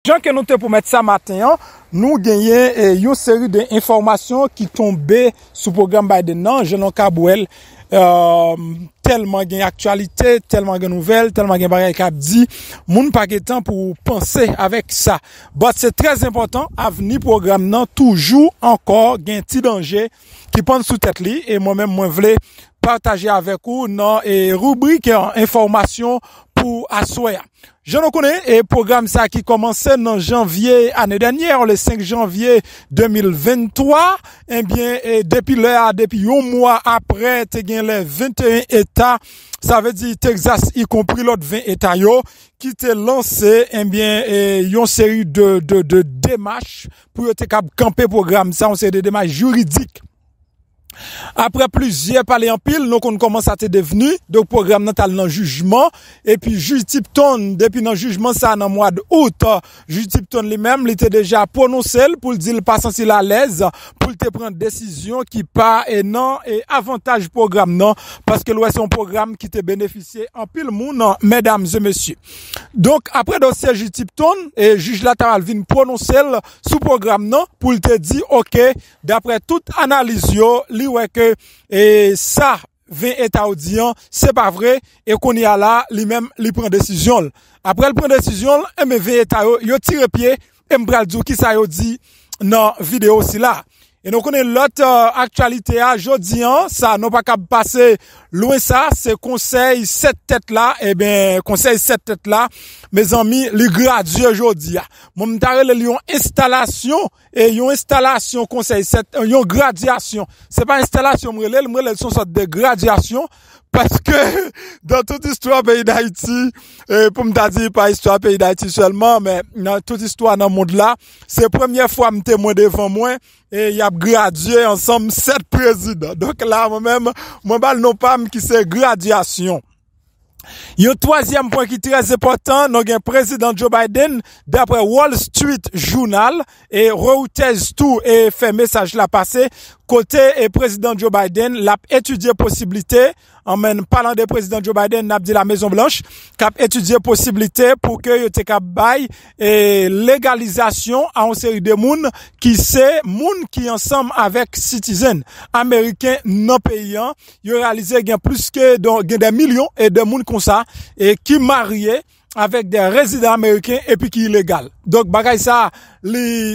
Jean que nous te pour mettre ça matin, nous gagnons une série d'informations qui tombent sur le programme Biden, Jean Kabouel. Tellement gain actualité, tellement gain nouvelles, tellement gain bagay k'ap dit, moun pa gen temps pour penser avec ça. But c'est très important, avenir programme nan toujours encore gain ti danger qui pend sous tête li et moi-même moi vle partager avec vous dans rubrique information pour assoya. Je ne connais et programme ça qui commençait en janvier année dernière, le 5 janvier 2023. Eh bien, depuis un mois après, tu gagné les 21 États. Ça veut dire Texas, y compris l'autre 20 États qui t'est lancé, eh bien, une série de démarches pour te camper programme ça, on sait des démarches juridiques. Après plusieurs parler en pile, nous on commence à te devenu donc programme natal dans jugement et puis juge Tipton depuis dans jugement ça dans mois d'août, juge Tipton lui-même il était déjà prononcé pour dire pas sentir à l'aise pour te prendre décision qui pas et non et avantage programme non parce que c'est un programme qui te bénéficié en pile monde mesdames et messieurs. Donc après dossier juge Tipton et juge latéral vient prononcer sous programme non pour te dire OK d'après toute analyse yo ouais que et ça 20 états audient c'est pas vrai et qu'on y a là lui-même il prend décision après il prend décision et me 20 états yo tire pied et m'bral dou qui ça yo dit dans vidéo aussi là et nous connaît l'autre actualité à jodi ça non pas capable passer loin ça c'est conseil 7 têtes là et bien conseil 7 têtes là mes amis les gradués aujourd'hui mon m'tare le lion installation et yon installation conseil 7 yon graduation c'est pas installation m'rele son sorte de graduation parce que dans toute histoire pays d'Haïti pour me dire pas histoire pays d'Haïti seulement mais dans toute histoire dans le monde là c'est première fois me témoin devant moi et y a gradué ensemble 7 présidents donc là moi-même moi bal non pas qui c'est graduation. Un troisième point qui est très important, nous avons président Joe Biden, d'après Wall Street Journal, et Reuters tout, et fait message là passé, côté et président Joe Biden, l'a étudié possibilité, en même parlant de président Joe Biden, n'a dit la Maison Blanche, qu'a étudié possibilité pour que yote k'ap bay et légalisation à une série de moun qui c'est moun qui ensemble avec citoyens américains non payants, yo réalisé gain plus que des millions et de moun comme ça et qui mariés avec des résidents américains et puis qui illégal. Donc bagay ça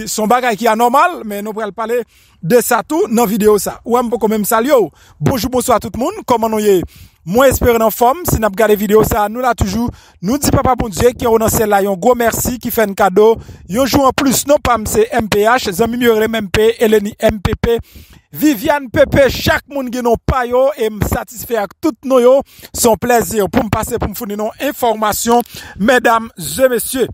son bagay qui est normal mais nous pourrons parler de ça tout dans vidéo ça. Ou on peut quand même saluer. Bonjour bonsoir tout le monde. Comment nous y moi espérons en forme si n'a regardé vidéo ça nous là toujours nous dit papa bon Dieu qui on dans celle là un gros merci qui fait un cadeau. Un jour en plus non pas c'est MPH, Zami Mioré MP, Eleni MPP, Viviane Pepe, chaque monde qui non pas yo et me satisfait avec tout nous yo, son plaisir pour me passer pour me fournir nos informations mesdames et messieurs.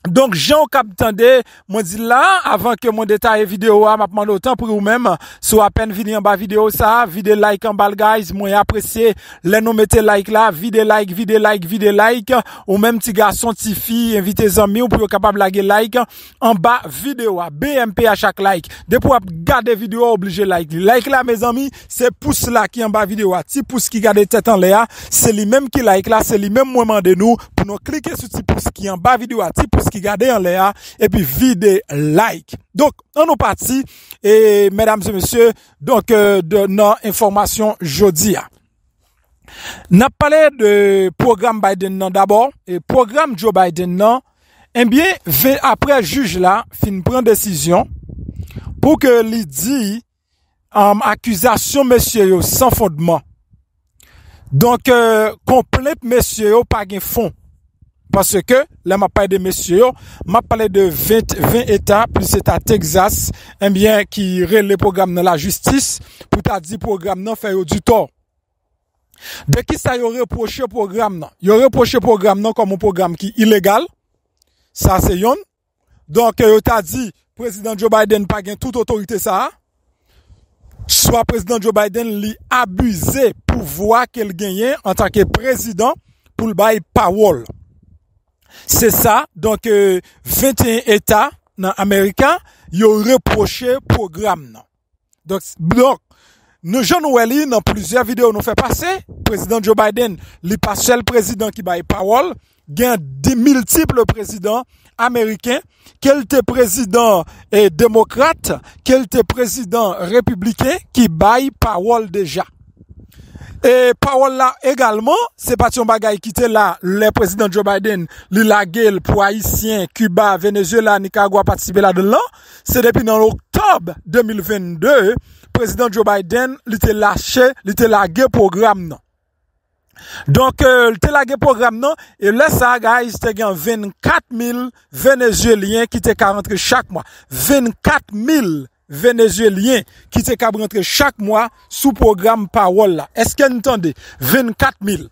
Donc, Jean Capitande, moi dit là, avant que mon détail vidéo m'a demandé autant pour vous-même, soit à peine vidéo en bas vidéo ça, vidéo like en bas guys, moi apprécié, les nous mettez like là, vidéo like, ou même petit garçon, petit fille, invitez les amis, ou pour capable laguer like en bas vidéo, BMP à chaque like. Depuis pour garder vidéo, obligé like. Like là, mes amis, c'est pouce là qui en bas vidéo, petit pouce qui garde tête en l'air, c'est lui même qui like là, c'est lui même moment de nous, pour nous cliquer sur petit pouce qui en bas vidéo, petit pouce qui gardez en l'air et puis vide like. Donc on est parti et mesdames et messieurs donc de notre information jeudi. N'a parlé de programme Biden d'abord et programme Joe Biden eh bien après juge là fin prend décision pour que lui dit accusation monsieur yo sans fondement. Donc complète monsieur yo pas gain fond. Parce que, là, m'a parlé de messieurs, m'a parlé de 20 États, plus État Texas, eh bien, qui relève le programme dans la justice, pour t'a dit programme non fait du tort. De qui ça y aurait reproché programme non? Y aurait reproché programme non comme un programme qui est illégal. Ça, c'est yon. Donc, y t'a dit, président Joe Biden pas gain toute autorité ça. Soit président Joe Biden li abusé pouvoir qu'elle gagne en tant que président pour le bail parole. C'est ça, donc 21 États américains, ils ont reproché programme. Donc nous Jean Noueli dans plusieurs vidéos nous fait passer, président Joe Biden, il pas seul président qui baille parole, gain des multiples présidents américains, quel était président démocrate, quel était président républicain qui baille parole déjà. Et parole là également, c'est pas son bagay qui était là, le président Joe Biden, li la gueule pour Haïtiens, Cuba, Venezuela, Nicaragua participer là-dedans. C'est depuis dans l'octobre 2022, président Joe Biden, il était lâché, il était lagué programme non. Donc, il était lagué programme non, et là, ça, guys, c'était 24 000 Vénézuéliens qui étaient rentrés chaque mois. 24 000 Vénézuéliens qui étaient rentrés chaque mois sous programme parole là. Est-ce que vous entendez? 24 000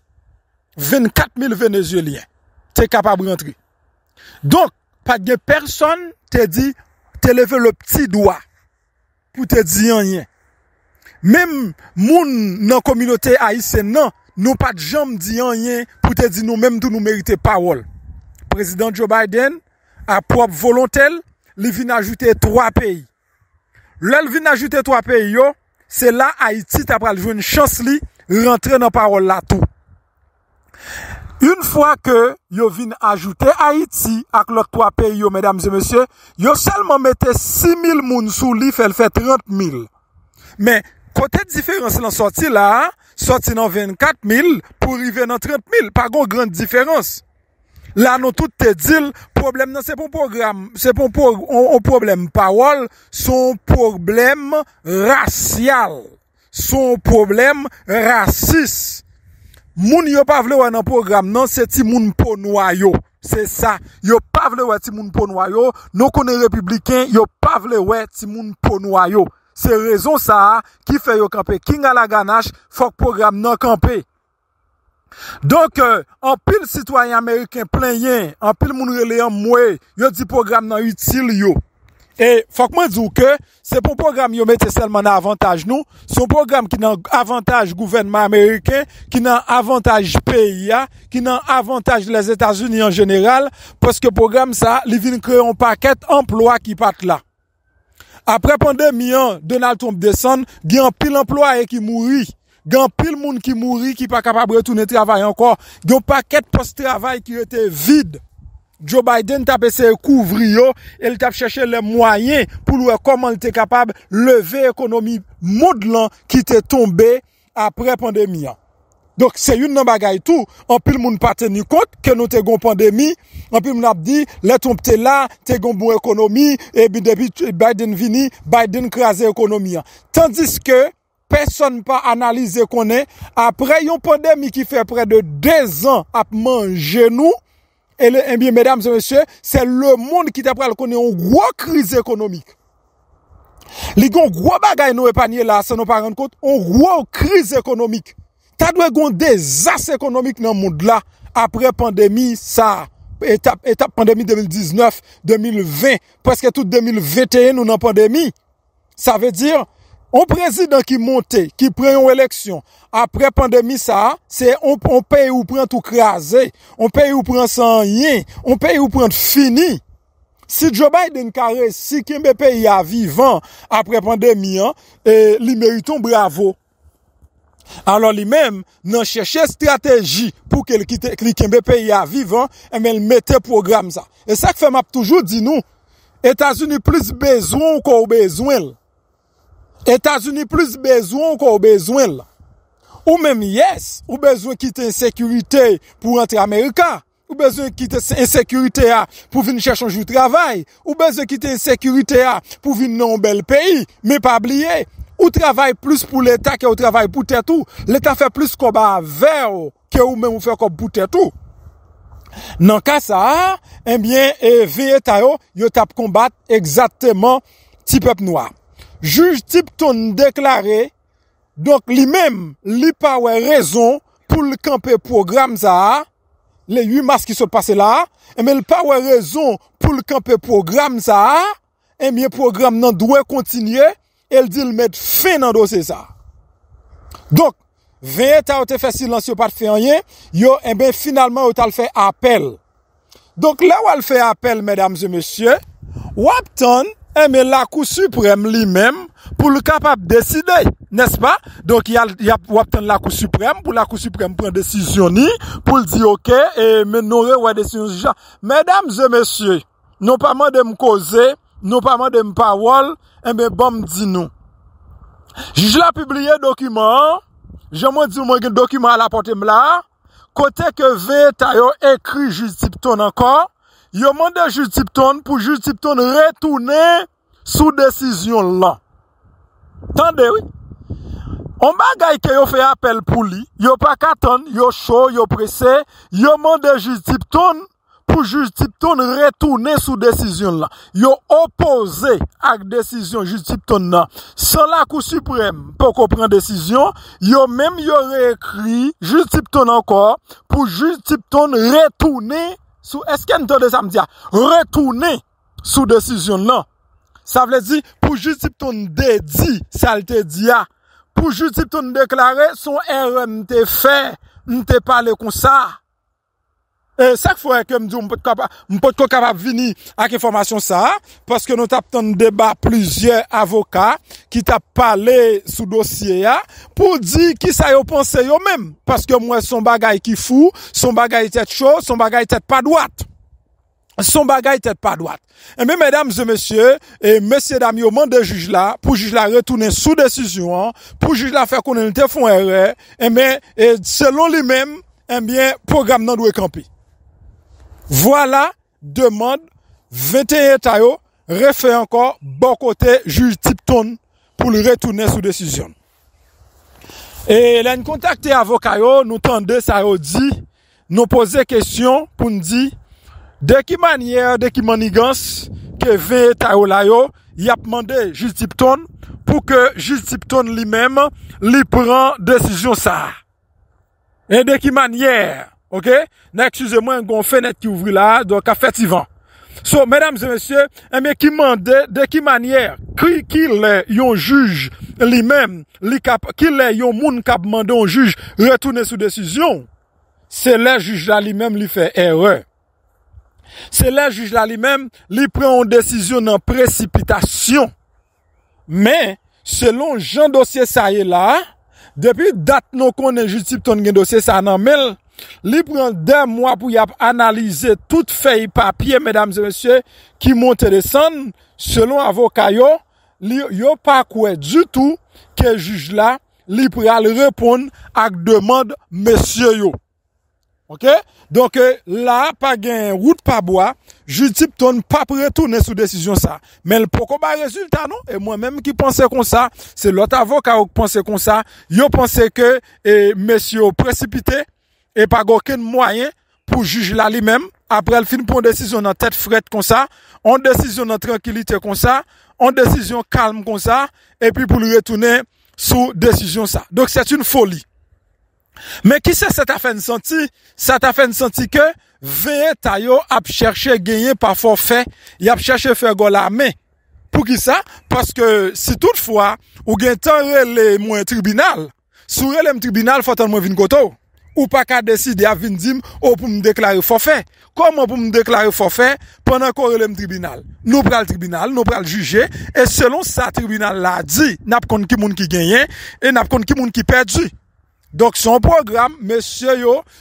Vénézuéliens étaient capables de rentrer. Donc, pas de personne te dit, te lever le petit doigt pour te dire rien. Même moun dans la communauté haïtienne, non, nous pas de jambes dire rien pour te dire nous même tout nous mériter parole. Président Joe Biden, à propre volonté, il vient ajouter 3 pays. L'elle vient ajouter 3 pays, c'est là Haïti t'a pral jouer une chance li rentrer dans parole là tout. Une fois que yo vient ajouter Haïti avec l'autre 3 pays, mesdames et messieurs, yo seulement mettez 6 000 moun sous li, fait 30 000. Mais côté différence là sorti là, sorti dans 24 000 pour arriver dans 30 000, pas grande différence. Là, nous tout te dit, problème, non, c'est pas un programme, c'est pas un problème parole, son problème racial, son problème raciste. Moun yo pas vle wè nan programme, non, c'est ti moun po noyo. C'est ça. Yo pas vle wè ti moun po noyo. Nous connaissons républicains, yo pas vle wè ti moun po noyo. C'est raison ça qui fait yo camper King à la ganache, faut programme non camper. Donc, en pile citoyen américain plein en pile moun relé en moué, yo di programme nan utile yo. Et faut que moi dise que c'est pour programme yo mette seulement dans avantage nous, c'est un programme qui dans avantage gouvernement américain, qui dans avantage pays qui dans avantage les États-Unis en général parce que programme ça, il vient créer un paquet emploi qui part là. Après pandémie, Donald Trump descend, il y a un pile employé qui mourit. Il y a un pile monde qui mourit, qui pas capable de retourner travailler encore. Il y a un paquet de postes de travail qui était vide. Joe Biden t'a essayé de couvrir, il t'a cherché les moyens pour voir comment il était capable de lever l'économie modelant qui était tombé après pandémie. Donc, c'est une bagaille tout. En pile moun pas tenu compte que nous t'es gon pandémie. En pile moun a dit, les ton t'es là, t'es gon bon économie, et puis depuis Biden vini, Biden crase l'économie. Tandis que, personne pas analysé qu'on est, après une pandémie qui fait près de 2 ans à manger nous, et bien, mesdames et messieurs, c'est le monde qui t'apprend qu'on est en gros crise économique. Les gros bagaille nous épargner là, ça nous pas rendre compte, en gros crise économique. T'as doit gon désastre économique dans le monde là après pandémie ça étape pandémie 2019 2020 presque toute 2021 nous dans pandémie. Ça veut dire un président qui monte qui prend une élection après pandémie ça c'est on paye ou prend tout crasé, on paye ou prend sans rien, on paye ou prend fini. Si Joe Biden carré si Kembe pays a vivant après pandémie il mérite un bravo. Alors lui-même, n'a cherché stratégie pour qu'il quitte Kembe pays à vivant, et mais il mettait programme ça. Et ça que fait m'a toujours dit nous, États-Unis plus besoin qu'on besoin. États-Unis plus besoin qu'on besoin. Ou même yes, ou besoin quitter insécurité pour rentrer américain. Ou besoin quitter insécurité pour venir chercher un jour de travail. Ou besoin quitter insécurité pour venir dans un bel pays. Mais pas oublier. Ou travaille plus pour l'État que ou travaille pour tout. L'État fait plus qu'on va vers que ou même ou fait comme pour tout. Dans cas ça, eh bien, L'État yo tap combattre exactement petit peuple noir. Juge Tipton déclaré, donc lui-même, lui pas raison pour le camper programme ça, les 8 mars qui se passent là, mais il pas raison pour le camper programme ça, eh bien, programme nan doit continuer. Elle dit, il met fin dans le dossier ça. Donc, 20 États ont fait silence, pas fait rien. Yo, eh bien, finalement, ils ont fait appel. Donc, là où elle fait appel, mesdames et messieurs, Wapton, mais la Cour suprême lui-même, pour le capable de décider, n'est-ce pas? Donc, il y a la Cour suprême, pour la Cour suprême prendre décision, pour dire, ok, et mais nous aurons décision. Mesdames et messieurs, non pas moi de me causer, non pas moi de me parole, mais bon, me dit nous. Je l'ai publié document, je me dis, moi, document à la portée là, côté que Veta yo écrit Jules Tipton encore, yo demande Jules Tipton pour Jules Tipton retourner sous décision là. Tendez, oui. On bagay que yo fait appel pour lui, yo pas qu'attendre, yo chaud, yo pressé, yo demande Jules Tipton pour Jules Tipton retourner sous décision là. Yo opposé à décision Jules Tipton là. Sans la Cour suprême pour qu'on prenne décision, yo même yo réécrit Jules Tipton encore pour Jules Tipton retourner sous est-ce qu'on entend ça me dire retourner sous décision là. Ça veut dire pour Jules Tipton dit ça te dit pour Jules Tipton déclarer son erreur m'te fait, m'te parler comme ça. Et chaque fois que me dit on peut capable venir avec information ça parce que nous t'attend débat plusieurs avocats qui t'a parlé sous dossier là pour dire qui ça yo pense yo même parce que moi son bagay qui fou, son bagay tête chaud, son bagay tête pas droite. Son bagay tête pas droite. Et bien, mesdames et messieurs, et messieurs dames, yo mande juge là, pour juge là retourner sous décision, pour juge là faire connaître te font erreur, et bien, selon lui-même, eh bien, programme nan doit camper. Voilà, demande 21 tayo, refait encore, bon côté, juge Tipton, pour le retourner sous décision. Et là, nous contacté avocat yo, nous tendez ça yo dit, nous poser question, pour nous dire, de qui manière, de qui manigance, que 20 tayo la yo, y a demandé juge Tipton, pour que juge Tipton lui-même, lui prend décision ça. Et de qui manière, ok? Excusez-moi, une fenêtre qui ouvre là, donc effectivement. So, mesdames et messieurs, mais qui mande, de qui manière, qui est yon juge lui-même, qui est yon moun kap mande un juge retourner sous décision, c'est le juge là lui-même lui fait erreur. C'est le juge là lui-même lui prend une décision en précipitation. Mais, selon Jean dossier ça y est là, depuis date non connaît juge Tipton gen dossier ça nan mel, li prend 2 mois pour y analyser toute feuille papier, mesdames et messieurs, qui monte et descend, selon avocat yo pas quoi du tout que juge là, li pral répondre à demande monsieur yo. OK? Donc là pas gain route pas bois, juge Tipton pas retourner sous décision ça. Mais le pourquoi pas résultat non et moi même qui pensais comme ça, c'est l'autre avocat qui pensait comme ça, yo pensait que monsieur précipité et pas aucun moyen pour juger là lui-même après le fin pour décision dans tête frette comme ça, on décision dans tranquillité comme ça, on décision calme comme ça et puis pour le retourner sous décision ça. Donc c'est une folie. Mais qui c'est ça t'a fait senti? Ça t'a fait senti que 20 tayo a cherché gagner par forfait, il a cherché faire gol la main. Pour qui ça? Parce que si toutefois ou gen temps les moins tribunal, sur le tribunal faut tellement vinn koto ou pas qu'à décider à vinn dim ou pour me déclarer forfait. Comment pour me déclarer forfait pendant qu'on le tribunal? Nous pral tribunal, nous pral juger et selon ça tribunal l'a dit, n'a pas qui moun qui gagne et n'a pas qui moun qui perdu. Donc son programme monsieur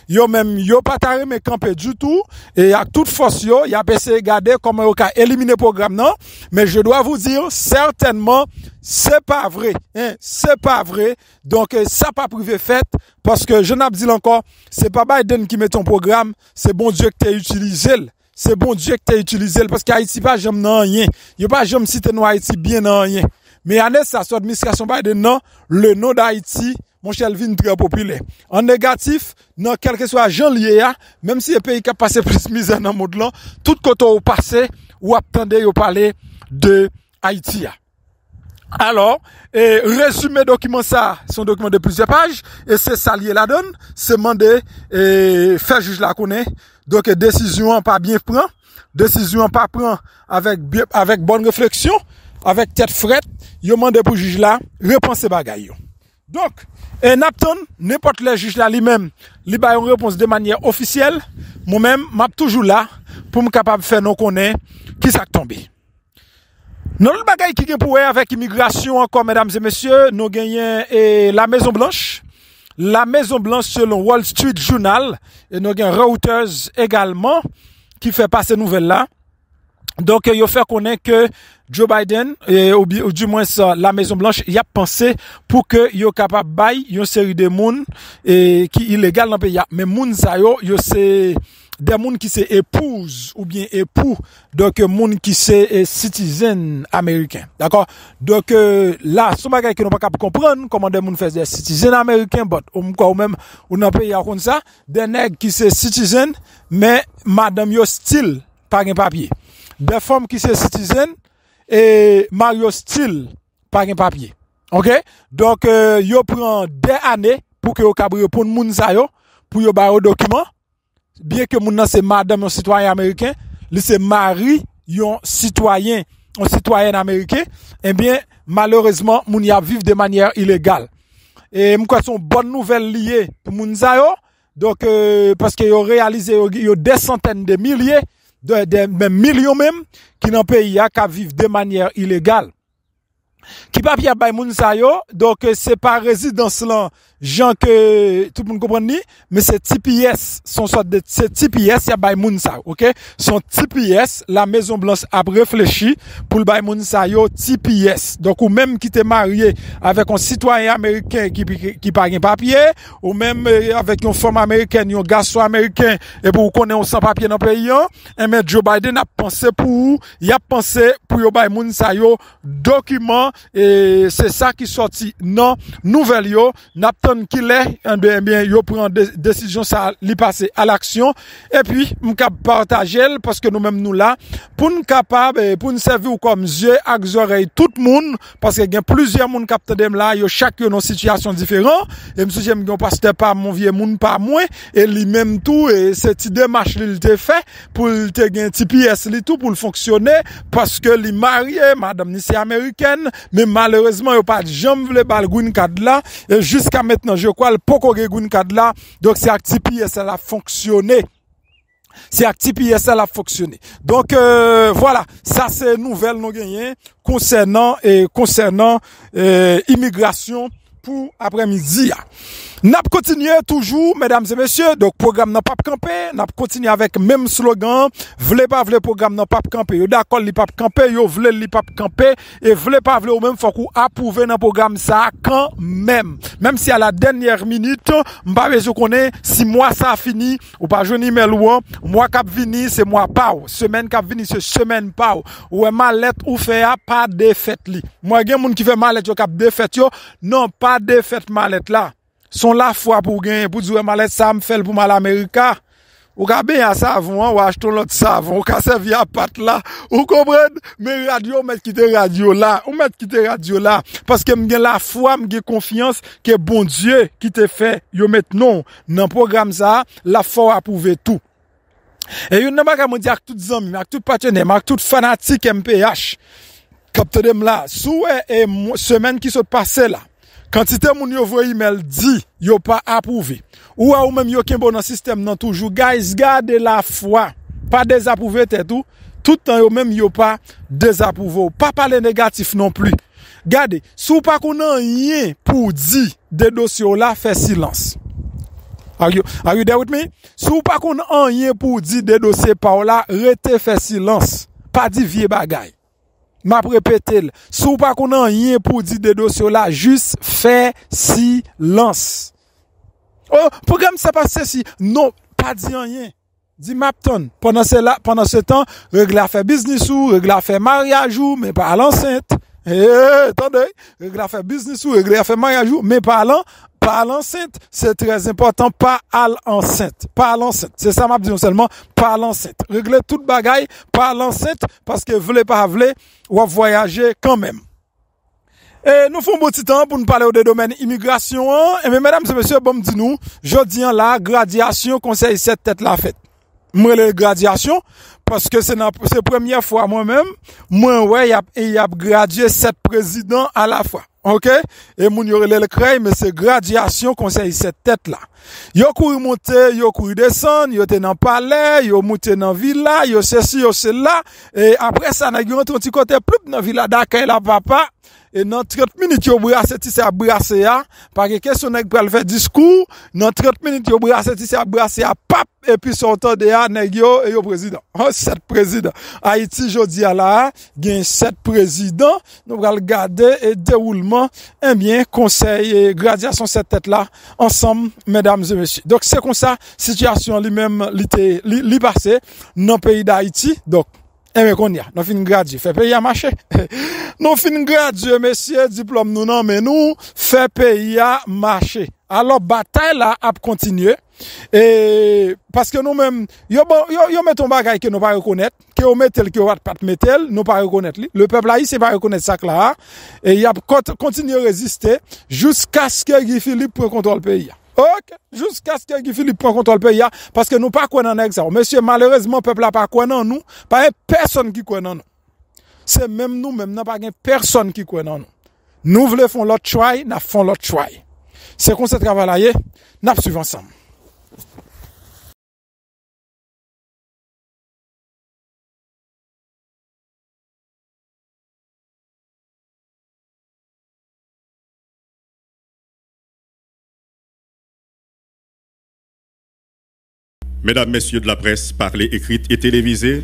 yo même yo pas taré mais camper du tout et à toute force yo y a essayé garder comment yo ka éliminer programme non mais je dois vous dire certainement c'est pas vrai c'est pas vrai donc ça pas privé fait parce que je n'ai dit encore c'est pas Biden qui met ton programme c'est bon Dieu que t'as utilisé c'est bon Dieu que t'as utilisé parce qu'Haïti pas jamais nan rien yo pas jamais cité non Haïti bien nan rien mais année ça sur administration Biden non le nom d'Haïti mon cher vin très populaire. En négatif, dans quel que soit Jean lié, même si le pays qui a passé plus misère dans le monde là, tout côté au passé, ou attendez au parler de Haïti. Alors, résumé document ça, son document de plusieurs pages, et c'est ça lié la donne, c'est mandé, faire juge la connaît, donc décision pas bien prend, décision pas prend avec bonne réflexion, avec tête frette, yo mandé pour juge là, repenser bagaille. Donc, n'importe le juge là lui-même, il a une réponse de manière officielle. Moi-même, je suis toujours là pour me capable de faire nous connaître qui s'est tombé. Non, le bagay qui est pour avec immigration encore, mesdames et messieurs, nous gagnons la Maison Blanche. La Maison Blanche selon Wall Street Journal. Et nous gagnons Reuters également, qui fait passer nouvelle là. Donc, il fait connaître que Joe Biden, ou du moins la Maison Blanche, il a pensé pour que il capable bail une série de monde qui illégal dans le pays. Mais moun sa yo c'est des moun qui c'est épouse ou bien époux, donc moun qui c'est citizen américain. D'accord? Donc là, son bagay que nous pas capable comprendre comment des moun fait des citizen américains, ou même ou dans pays comme ça, des nèg qui c'est citizen mais madame yo style pas un papier. Des femmes qui sont citizen et Mario Style pas un papier. OK? Donc yo prend des années pour que yo capable répondre moun sa yo pour yo ba document. Bien que moun nan c'est madame un citoyen américain, lui c'est mari un citoyen américain, eh bien malheureusement moun y a vivre de manière illégale. Et m'crois son bonne nouvelle liée pour moun sa yo. Donc parce que yo réalisé yo des centaines de milliers de millions même qui dans pays a qui vivent de manière illégale. Qui papier bay moun sa yo, donc c'est pas résidence là gens que tout le monde comprend ni, mais c'est TPS, son sorte de c'est TPS ya bay moun sa, OK? Son TPS, la Maison Blanche a réfléchi pour le bay moun sa yo TPS. Donc ou même qui t'es marié avec un citoyen américain qui pas un papier, ou même avec une femme américaine, un garçon américain et pour connaître sans papier dans pays, et mais Joe Biden a pensé pour yo bay moun sa yo document et c'est ça qui sorti non nouvelle yo n'attend qu'il est bien yo prend décision ça li passer à l'action et puis m'cap partager parce que nous même nous là pour nous capable pour nous servir comme yeux ak oreilles tout monde parce que il y a plusieurs monde capte dem là yo chacun dans situation différente et monsieur j'aime gon pasteur pas mon vieux monde pas moi et lui même tout et cette démarche il te fait pour te gain TPS li tout pour le fonctionner parce que li marié madame ni c'est américaine mais malheureusement yo pas jamais vle bal green card là et jusqu'à maintenant je crois le poko green card là donc c'est TPS ça a fonctionné. C'est TPS ça a fonctionné. Donc voilà, ça c'est nouvelle nous gagné concernant immigration pour après-midi. N'a continué toujours, mesdames et messieurs, donc programme n'a pas campé, n'a continué avec même slogan, vle pas vle programme n'a pas campé, yo d'accord li pas campé, yo vle li pas campé et vle pas vle ou même faut qu'on approuver dans programme ça quand même si à la dernière minute, m'pa besoin connaît si mois ça a fini ou pas jeune email ou mois cap vini c'est mois pas semaine cap vini c'est semaine pas ou mallette ou fait pas de fête li. Moi gen moun qui fait mallette yo cap de fête yo, non pas de fête mallette là. Sont la fois pour gagner pour dire malade ça me fait pour mal America ou ka bien savon ou acheter l'autre savon ou ka servir à pâte là ou comprendre mais radio mettre quitter radio là ou mettre quitter radio là parce que m'gen la foi m'gen confiance que bon Dieu qui te fait yo maintenant dans programme ça la foi approuver tout et une n'a pas me dire tout amis avec tout partenaire avec tout fanatique MPH capte dem là sous et semaine qui se passé là quantité moun yo voye email dit yo pas approuvé ou même yo ken bon dans système nan toujours guys garde la foi pas désapprouvé tout temps yo même yo pas désapprouvé pas parler négatif non plus garde sou pas qu'on rien pour dire des dossiers là fait silence. Are you there with me? Sou pas qu'on rien pour dire des dossiers par là rete fait silence pas dire vieux bagay. M'a répété, si pas qu'on a rien pour dire de dossier là, juste fait silence. Oh, programme ça passe si non, pas dire rien. Dis Mapton, pendant ce temps, règle à faire business ou règle à faire mariage ou mais pas à l'enceinte. Attendez, règle à faire business ou règle à faire mariage ou mais pas à l'enceinte, c'est très important, pas à l'enceinte. Pas à l'enceinte. C'est ça m'a dit seulement, pas à l'enceinte. Régler toute bagaille, pas à l'enceinte, parce que voulez pas voulez, ou voyager quand même. Et nous faisons un petit temps pour nous parler de domaine immigration. Et mesdames et messieurs, bon dis nous, jeudi la graduation conseil cette tête la fête. Moi les graduation parce que c'est première fois moi-même, moi ouais y a gradué 7 présidents à la fois. OK? Et moun yo relè le crey, mais c'est graduation conseil cette tête là. Yo couru monter, yo couru descendre, yo te dans palais, yo monter dans villa, yo ceci, yo cela, et après ça n'a yo rentre un petit côté plus dans villa d'accueil la papa. Et dans 30 minutes, yo brasse ti sa brasse ya, pas que question nèg pral faire discours, dans 30 minutes yo brasse ti sa brasse ya, pap, et puis sortant de ya nèg yo et yo président. 7 présidents. Haïti jodi a là, gen 7 présidents, nous pral regarder et déroulement eh bien conseil et graduation cette tête là ensemble mesdames et messieurs. Donc c'est comme ça situation lui-même li passé dans pays d'Haïti. Donc eh bien qu'on y a, nous fin graduer, fait pays à marcher. Nous fin graduer messieurs, diplôme nous non mais nous fait pays à marcher. Alors bataille là a continuer et parce que nous même yo met un bagage que nous pas reconnaître, que on met tel que on pas mettre, nous pas reconnaître. Le peuple haïtien pas reconnaître ça là et il a continuer résister jusqu'à ce que Guy Philippe prenne contrôle pays. OK, jusqu'à ce que Guy Philippe prenne contrôle pays parce que nous pas croire dans ça. Monsieur malheureusement peuple a pas croire dans nous, pas personne qui croit dans nous. C'est même nous même n'a pas personne qui croit dans nous. Nous voulons faire l'autre choix, n'a font l'autre choix. C'est comme ça travailler, n'a suivre ensemble. Mesdames, Messieurs de la presse, parlée, écrite et télévisée,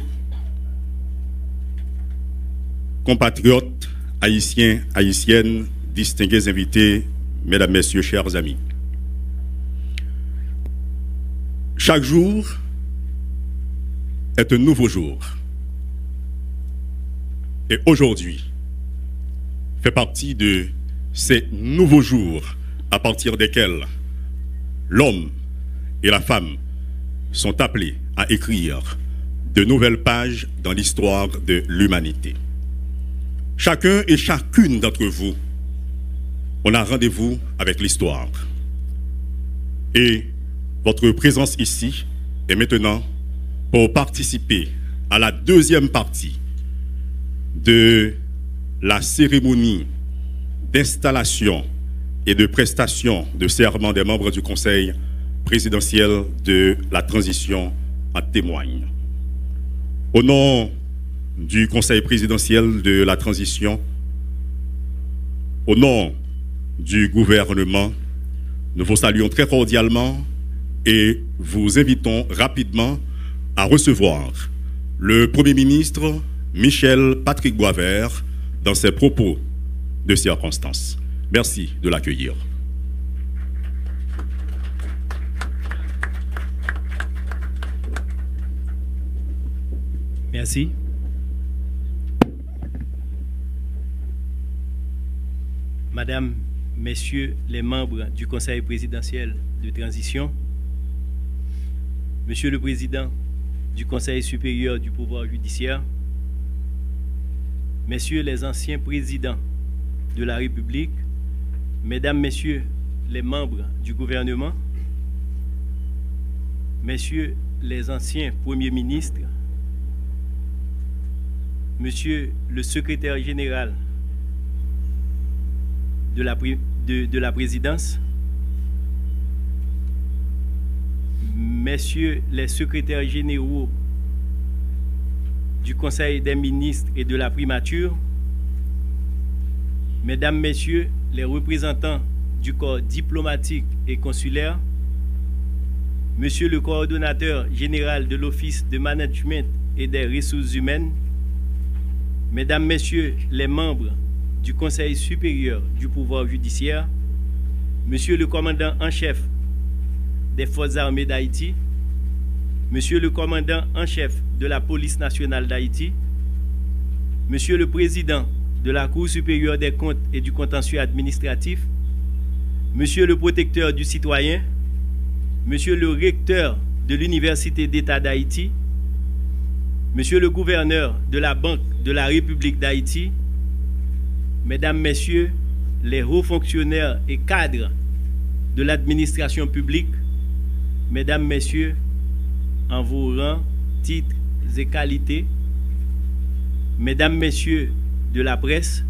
compatriotes, haïtiens, haïtiennes, distingués invités, Mesdames, Messieurs, chers amis. Chaque jour est un nouveau jour. Et aujourd'hui fait partie de ces nouveaux jours à partir desquels l'homme et la femme sont appelés à écrire de nouvelles pages dans l'histoire de l'humanité. Chacun et chacune d'entre vous, on a rendez-vous avec l'histoire. Et votre présence ici est maintenant pour participer à la deuxième partie de la cérémonie d'installation et de prestation de serment des membres du Conseil présidentiel de la transition en témoigne. Au nom du Conseil présidentiel de la transition, au nom du gouvernement, nous vous saluons très cordialement et vous invitons rapidement à recevoir le Premier ministre Michel Patrick Boisvert dans ses propos de circonstance. Merci de l'accueillir. Merci. Madame, Messieurs les membres du Conseil présidentiel de transition, Monsieur le Président du Conseil supérieur du pouvoir judiciaire, Messieurs les anciens présidents de la République, Mesdames, Messieurs les membres du gouvernement, Messieurs les anciens premiers ministres, Monsieur le secrétaire général de la présidence, Messieurs les secrétaires généraux du Conseil des ministres et de la primature, Mesdames, Messieurs les représentants du corps diplomatique et consulaire, Monsieur le coordonnateur général de l'Office de management et des ressources humaines, Mesdames, Messieurs les membres du Conseil supérieur du pouvoir judiciaire, Monsieur le commandant en chef des Forces armées d'Haïti, Monsieur le commandant en chef de la police nationale d'Haïti, Monsieur le président de la Cour supérieure des comptes et du contentieux administratif, Monsieur le protecteur du citoyen, Monsieur le recteur de l'Université d'État d'Haïti, Monsieur le gouverneur de la Banque de la République d'Haïti, Mesdames, Messieurs les hauts fonctionnaires et cadres de l'administration publique, Mesdames, Messieurs, en vos rangs, titres et qualités, Mesdames, Messieurs de la presse,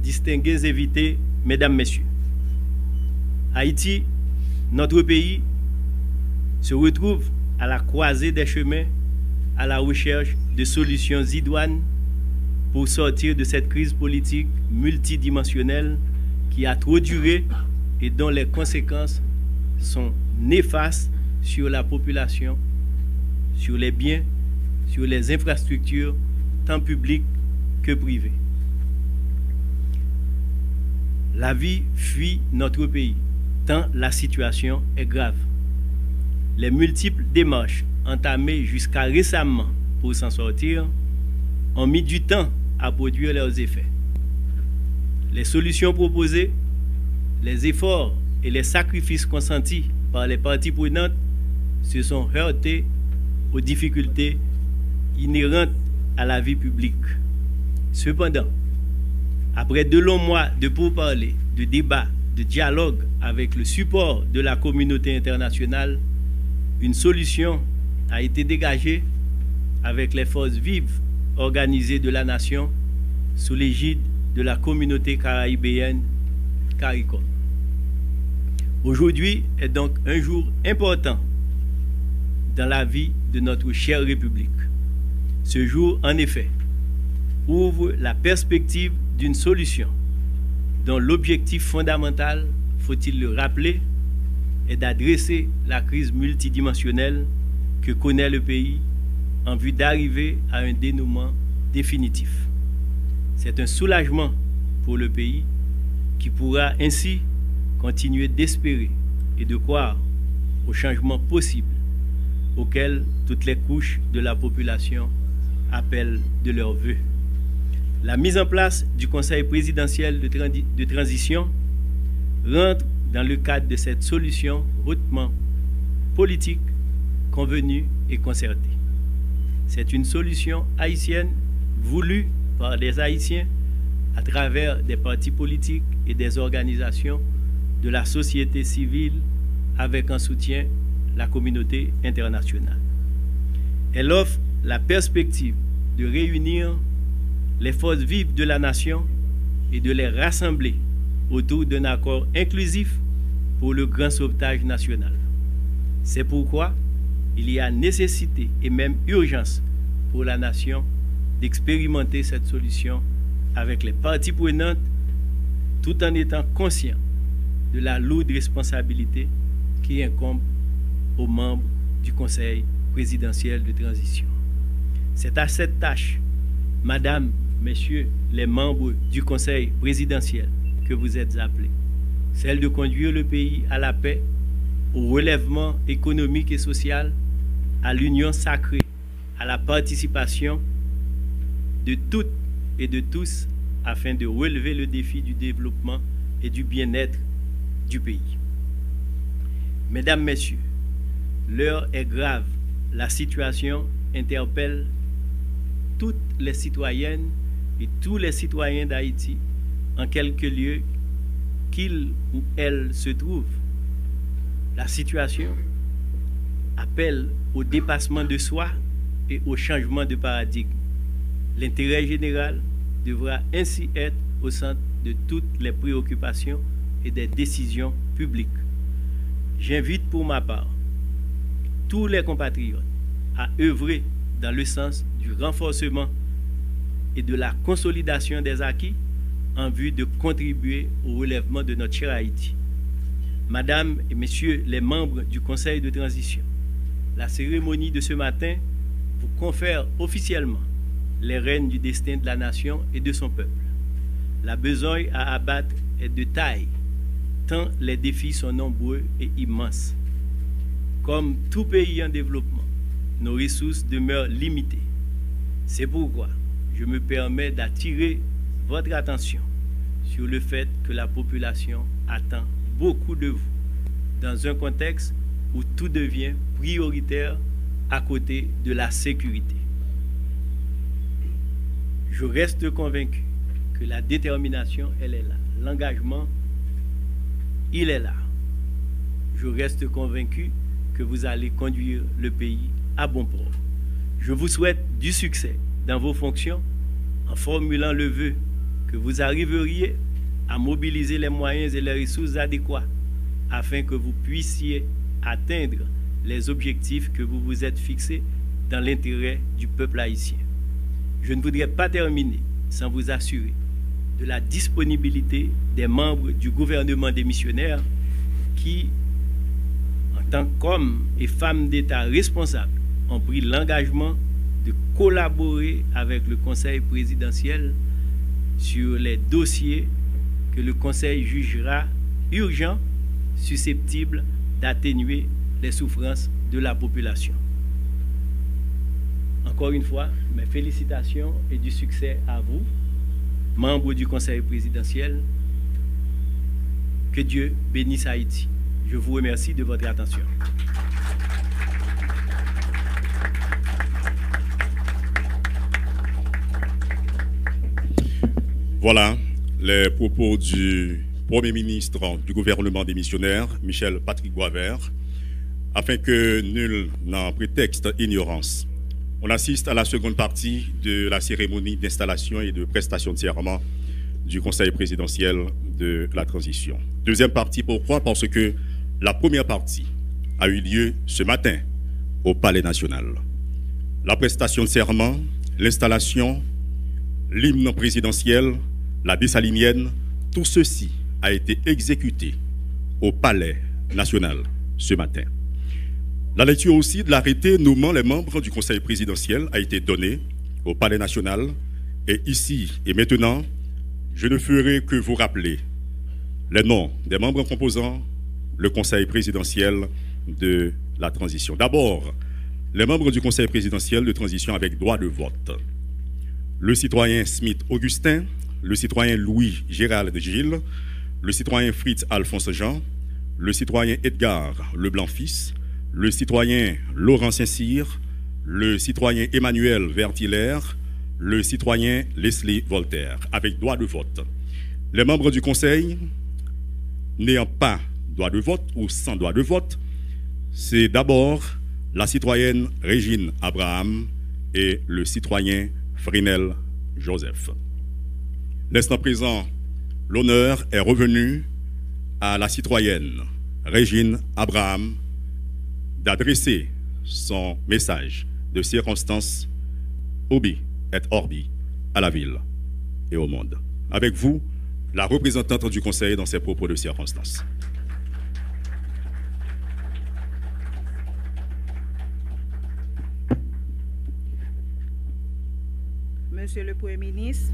distingués invités, Mesdames, Messieurs, Haïti, notre pays, se retrouve à la croisée des chemins à la recherche de solutions idoines pour sortir de cette crise politique multidimensionnelle qui a trop duré et dont les conséquences sont néfastes sur la population, sur les biens, sur les infrastructures, tant publiques que privées. La vie fuit notre pays, tant la situation est grave. Les multiples démarches entamées jusqu'à récemment pour s'en sortir ont mis du temps à produire leurs effets. Les solutions proposées, les efforts et les sacrifices consentis par les parties prenantes se sont heurtés aux difficultés inhérentes à la vie publique. Cependant, après de longs mois de pourparlers, de débats, de dialogue avec le support de la communauté internationale, une solution a été dégagée avec les forces vives organisées de la nation sous l'égide de la communauté caribéenne CARICOM. Aujourd'hui est donc un jour important dans la vie de notre chère République. Ce jour, en effet, ouvre la perspective d'une solution dont l'objectif fondamental, faut-il le rappeler, est d'adresser la crise multidimensionnelle que connaît le pays en vue d'arriver à un dénouement définitif. C'est un soulagement pour le pays qui pourra ainsi continuer d'espérer et de croire au changement possible auquel toutes les couches de la population appellent de leurs vœux. La mise en place du Conseil présidentiel de transition rentre dans le cadre de cette solution hautement politique, convenue et concertée. C'est une solution haïtienne voulue par des Haïtiens à travers des partis politiques et des organisations de la société civile avec en soutien la communauté internationale. Elle offre la perspective de réunir les forces vives de la nation et de les rassembler autour d'un accord inclusif pour le grand sauvetage national. C'est pourquoi il y a nécessité et même urgence pour la nation d'expérimenter cette solution avec les parties prenantes tout en étant conscient de la lourde responsabilité qui incombe aux membres du Conseil présidentiel de transition. C'est à cette tâche, Madame, Messieurs les membres du Conseil présidentiel, que vous êtes appelés, celle de conduire le pays à la paix, au relèvement économique et social, à l'union sacrée, à la participation de toutes et de tous afin de relever le défi du développement et du bien-être du pays. Mesdames, Messieurs, l'heure est grave. La situation interpelle toutes les citoyennes et tous les citoyens d'Haïti en quelque lieu qu'ils ou elles se trouvent. La situation appelle au dépassement de soi et au changement de paradigme. L'intérêt général devra ainsi être au centre de toutes les préoccupations et des décisions publiques. J'invite pour ma part tous les compatriotes à œuvrer dans le sens du renforcement et de la consolidation des acquis en vue de contribuer au relèvement de notre cher Haïti. Madame et Messieurs les membres du Conseil de transition, la cérémonie de ce matin vous confère officiellement les rênes du destin de la nation et de son peuple. La besogne à abattre est de taille, tant les défis sont nombreux et immenses. Comme tout pays en développement, nos ressources demeurent limitées. C'est pourquoi je me permets d'attirer votre attention sur le fait que la population attend beaucoup de vous dans un contexte où tout devient prioritaire à côté de la sécurité. Je reste convaincu que la détermination, elle est là. L'engagement, il est là. Je reste convaincu que vous allez conduire le pays à bon port. Je vous souhaite du succès dans vos fonctions en formulant le vœu que vous arriveriez à mobiliser les moyens et les ressources adéquats afin que vous puissiez atteindre les objectifs que vous vous êtes fixés dans l'intérêt du peuple haïtien. Je ne voudrais pas terminer sans vous assurer de la disponibilité des membres du gouvernement démissionnaire qui, en tant qu'hommes et femmes d'État responsables, ont pris l'engagement de collaborer avec le Conseil présidentiel sur les dossiers que le Conseil jugera urgents, susceptibles d'atténuer les souffrances de la population. Encore une fois, mes félicitations et du succès à vous, membres du Conseil présidentiel. Que Dieu bénisse Haïti. Je vous remercie de votre attention. Voilà les propos du Premier ministre du gouvernement démissionnaire, Michel Patrick Boisvert, afin que nul n'en prétexte ignorance. On assiste à la seconde partie de la cérémonie d'installation et de prestation de serment du Conseil présidentiel de la transition. Deuxième partie, pourquoi? Parce que la première partie a eu lieu ce matin au Palais national. La prestation de serment, l'installation, l'hymne présidentiel, la dessalinienne, tout ceci a été exécuté au Palais national ce matin. La lecture aussi de l'arrêté nommant les membres du Conseil présidentiel a été donnée au Palais national. Et ici et maintenant, je ne ferai que vous rappeler les noms des membres composant le Conseil présidentiel de la transition. D'abord, les membres du Conseil présidentiel de transition avec droit de vote. Le citoyen Smith Augustin, le citoyen Louis Gérald Gilles, le citoyen Fritz Alphonse Jean, le citoyen Edgar Leblanc-Fils, le citoyen Laurent Saint-Cyr, le citoyen Emmanuel Vertiller, le citoyen Leslie Voltaire, avec droit de vote. Les membres du Conseil n'ayant pas droit de vote ou sans droit de vote, c'est d'abord la citoyenne Régine Abraham et le citoyen Frinel Joseph. L'instant présent, l'honneur est revenu à la citoyenne Régine Abraham d'adresser son message de circonstance Obi et Orbi à la ville et au monde. Avec vous, la représentante du Conseil dans ses propos de circonstance. Monsieur le Premier ministre,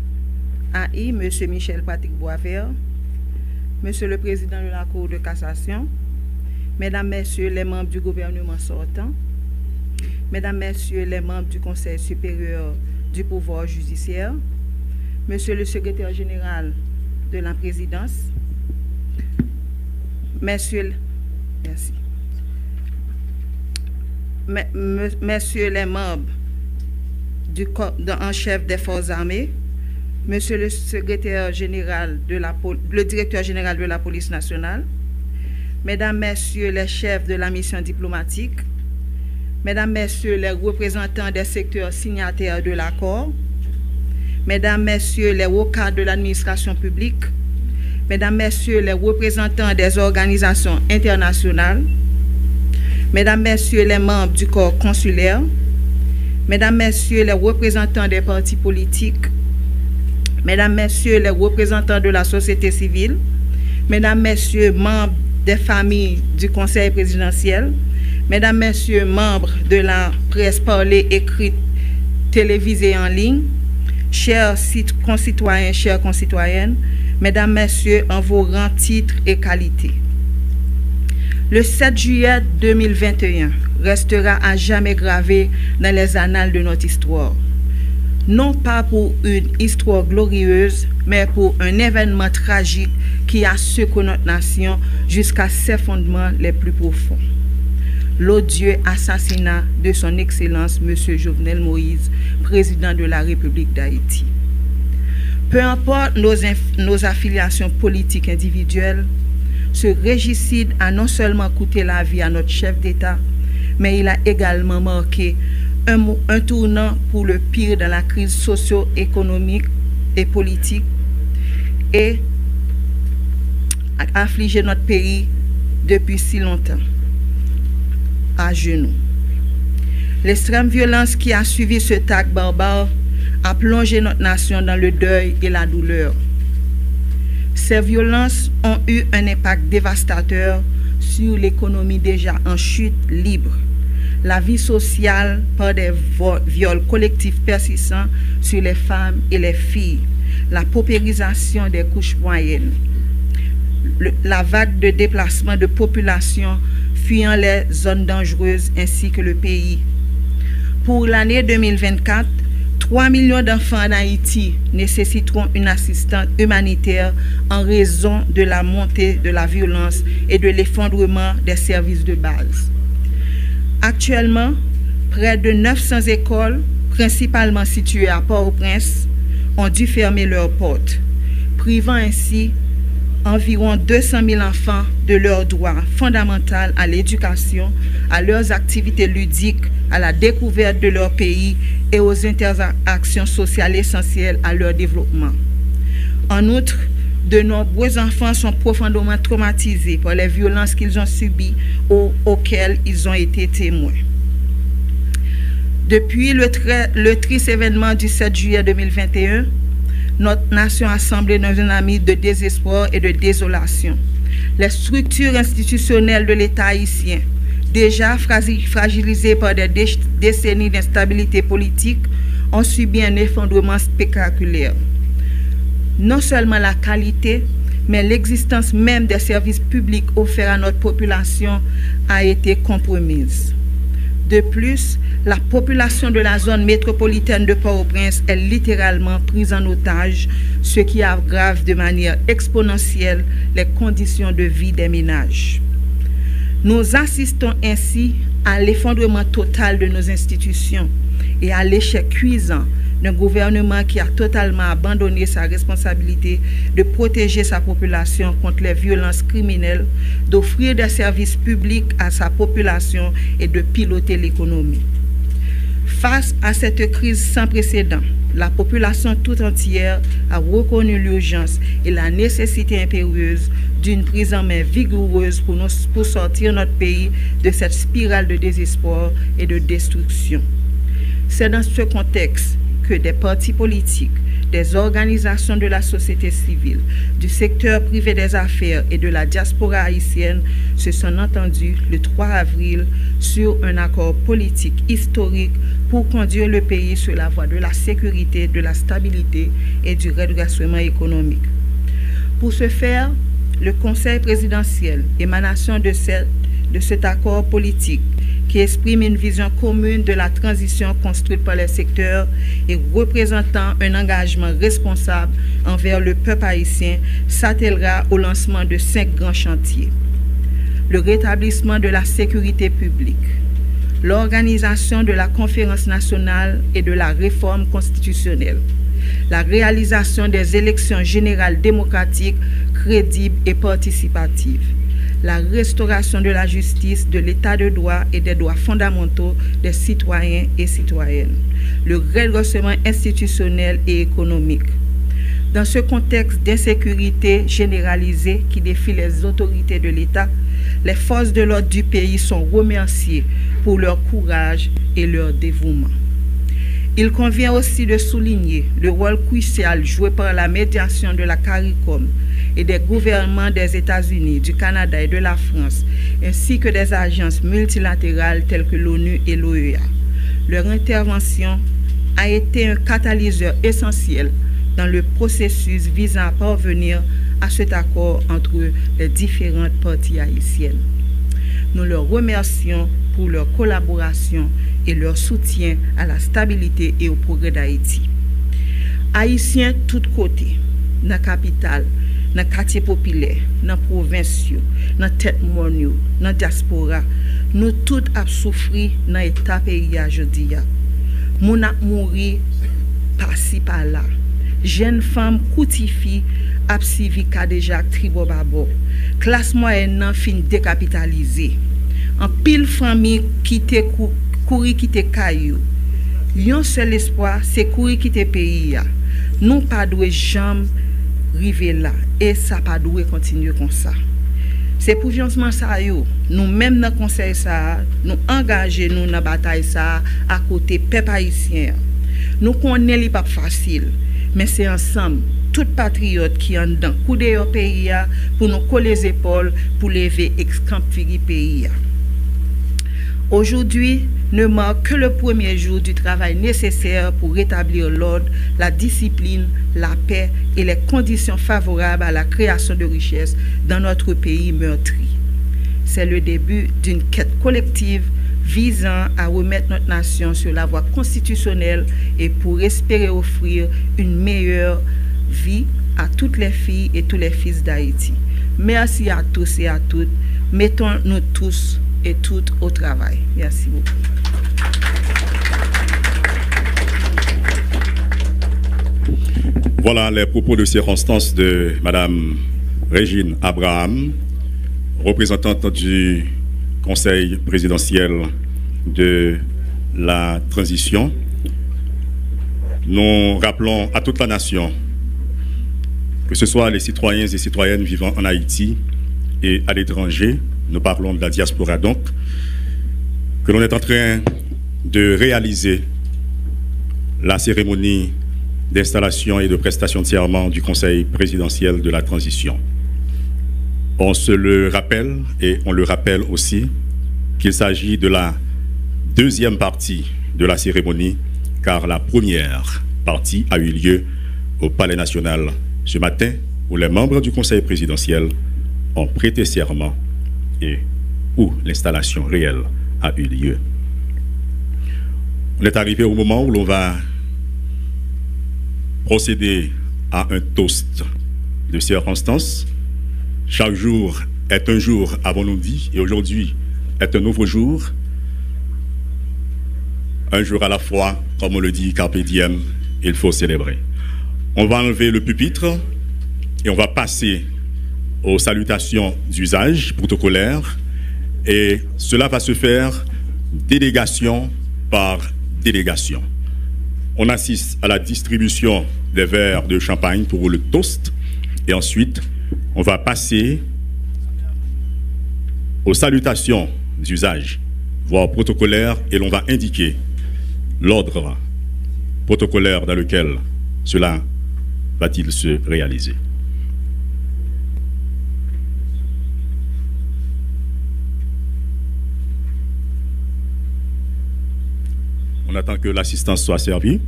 AI, Monsieur Michel Patrick Boisvert, Monsieur le Président de la Cour de cassation, Mesdames, Messieurs les membres du gouvernement sortant, Mesdames, Messieurs les membres du Conseil supérieur du pouvoir judiciaire, Monsieur le Secrétaire général de la Présidence, Messieurs les membres du corps en chef des forces armées, Monsieur le Secrétaire général le Directeur général de la police nationale, Mesdames, Messieurs les chefs de la mission diplomatique, Mesdames, Messieurs les représentants des secteurs signataires de l'accord, Mesdames, Messieurs les hauts cadres de l'administration publique, Mesdames, Messieurs les représentants des organisations internationales, Mesdames, Messieurs les membres du corps consulaire, Mesdames, Messieurs les représentants des partis politiques, Mesdames, Messieurs les représentants de la société civile, Mesdames, Messieurs membres des familles du Conseil présidentiel, Mesdames, Messieurs membres de la presse parlée, écrite, télévisée en ligne, chers concitoyens, chères concitoyennes, Mesdames, Messieurs, en vos rangs, titres et qualités. Le 7 juillet 2021 restera à jamais gravé dans les annales de notre histoire. Non pas pour une histoire glorieuse, mais pour un événement tragique qui a secoué notre nation jusqu'à ses fondements les plus profonds. L'odieux assassinat de son Excellence M. Jovenel Moïse, président de la République d'Haïti. Peu importe nos affiliations politiques individuelles, ce régicide a non seulement coûté la vie à notre chef d'État, mais il a également marqué un tournant pour le pire dans la crise socio-économique et politique et affligé notre pays depuis si longtemps, à genoux. L'extrême violence qui a suivi ce acte barbare a plongé notre nation dans le deuil et la douleur. Ces violences ont eu un impact dévastateur sur l'économie déjà en chute libre, la vie sociale par des viols collectifs persistants sur les femmes et les filles, la paupérisation des couches moyennes, la vague de déplacement de population fuyant les zones dangereuses ainsi que le pays. Pour l'année 2024, 3 millions d'enfants en Haïti nécessiteront une assistance humanitaire en raison de la montée de la violence et de l'effondrement des services de base. Actuellement, près de 900 écoles, principalement situées à Port-au-Prince, ont dû fermer leurs portes, privant ainsi environ 200 000 enfants de leur droit fondamental à l'éducation, à leurs activités ludiques, à la découverte de leur pays et aux interactions sociales essentielles à leur développement. En outre, de nombreux enfants sont profondément traumatisés par les violences qu'ils ont subies ou auxquelles ils ont été témoins. Depuis le triste événement du 7 juillet 2021, notre nation a semblé dans un ami de désespoir et de désolation. Les structures institutionnelles de l'État haïtien, déjà fragilisées par des décennies d'instabilité politique, ont subi un effondrement spectaculaire. Non seulement la qualité, mais l'existence même des services publics offerts à notre population a été compromise. De plus, la population de la zone métropolitaine de Port-au-Prince est littéralement prise en otage, ce qui aggrave de manière exponentielle les conditions de vie des ménages. Nous assistons ainsi à l'effondrement total de nos institutions et à l'échec cuisant d'un gouvernement qui a totalement abandonné sa responsabilité de protéger sa population contre les violences criminelles, d'offrir des services publics à sa population et de piloter l'économie. Face à cette crise sans précédent, la population tout entière a reconnu l'urgence et la nécessité impérieuse d'une prise en main vigoureuse pour sortir notre pays de cette spirale de désespoir et de destruction. C'est dans ce contexte que des partis politiques, des organisations de la société civile, du secteur privé des affaires et de la diaspora haïtienne se sont entendus le 3 avril sur un accord politique historique pour conduire le pays sur la voie de la sécurité, de la stabilité et du redressement économique. Pour ce faire, le Conseil présidentiel, émanation de cet accord politique, qui exprime une vision commune de la transition construite par les secteurs et représentant un engagement responsable envers le peuple haïtien, s'attellera au lancement de 5 grands chantiers. Le rétablissement de la sécurité publique, l'organisation de la conférence nationale et de la réforme constitutionnelle, la réalisation des élections générales démocratiques, crédibles et participatives, la restauration de la justice, de l'état de droit et des droits fondamentaux des citoyens et citoyennes, le redressement institutionnel et économique. Dans ce contexte d'insécurité généralisée qui défie les autorités de l'État, les forces de l'ordre du pays sont remerciées pour leur courage et leur dévouement. Il convient aussi de souligner le rôle crucial joué par la médiation de la CARICOM et des gouvernements des États-Unis, du Canada et de la France, ainsi que des agences multilatérales telles que l'ONU et l'OEA. Leur intervention a été un catalyseur essentiel dans le processus visant à parvenir à cet accord entre les différentes parties haïtiennes. Nous leur remercions pour leur collaboration et leur soutien à la stabilité et au progrès d'Haïti. Haïtiens tous côtés, dans la capitale, dans le quartier populaire, dans la province, dans la tête monde, dans la diaspora, nous tous avons souffert dans l'état pays aujourd'hui. Nous avons mouru par-ci par-là. Jeunes femmes coutifi a suivi Kadejak Tribobabo. Classe moyenne fin décapitalisée. En pile famille qui te courir quitter caillou. Yon seul espoir c'est courir quitter pays. Nous pas doué jamais river là et ça pas doit continuer comme ça. C'est pour financement ça yo, nous même dans conseil ça, nous engager nous dans bataille ça à côté peuple haïtien. Nous connaissons li pas facile, mais c'est ensemble tout patriote qui en dedans coup de pays pour nous coller les épaules pour lever ex-camp pays. Aujourd'hui ne marque que le premier jour du travail nécessaire pour rétablir l'ordre, la discipline, la paix et les conditions favorables à la création de richesses dans notre pays meurtri. C'est le début d'une quête collective visant à remettre notre nation sur la voie constitutionnelle et pour espérer offrir une meilleure vie à toutes les filles et tous les fils d'Haïti. Merci à tous et à toutes. Mettons-nous tous et toutes au travail. Merci beaucoup. Voilà les propos de circonstance de Madame Régine Abraham, représentante du Conseil présidentiel de la transition. Nous rappelons à toute la nation, que ce soit les citoyens et citoyennes vivant en Haïti et à l'étranger, nous parlons de la diaspora donc, que l'on est en train de réaliser la cérémonie d'installation et de prestation de serment du Conseil présidentiel de la transition. On se le rappelle et on le rappelle aussi qu'il s'agit de la deuxième partie de la cérémonie, car la première partie a eu lieu au Palais national ce matin, où les membres du Conseil présidentiel ont prêté serment et où l'installation réelle a eu lieu. On est arrivé au moment où l'on va procéder à un toast de circonstance. Chaque jour est un jour, avons-nous dit, et aujourd'hui est un nouveau jour. Un jour à la fois, comme on le dit, carpe diem, il faut célébrer. On va enlever le pupitre et on va passer aux salutations d'usage protocolaires, et cela va se faire délégation par délégation. On assiste à la distribution des verres de champagne pour le toast, et ensuite on va passer aux salutations d'usage, voire protocolaires, et l'on va indiquer l'ordre protocolaire dans lequel cela va-t-il se réaliser. On attend que l'assistance soit servie.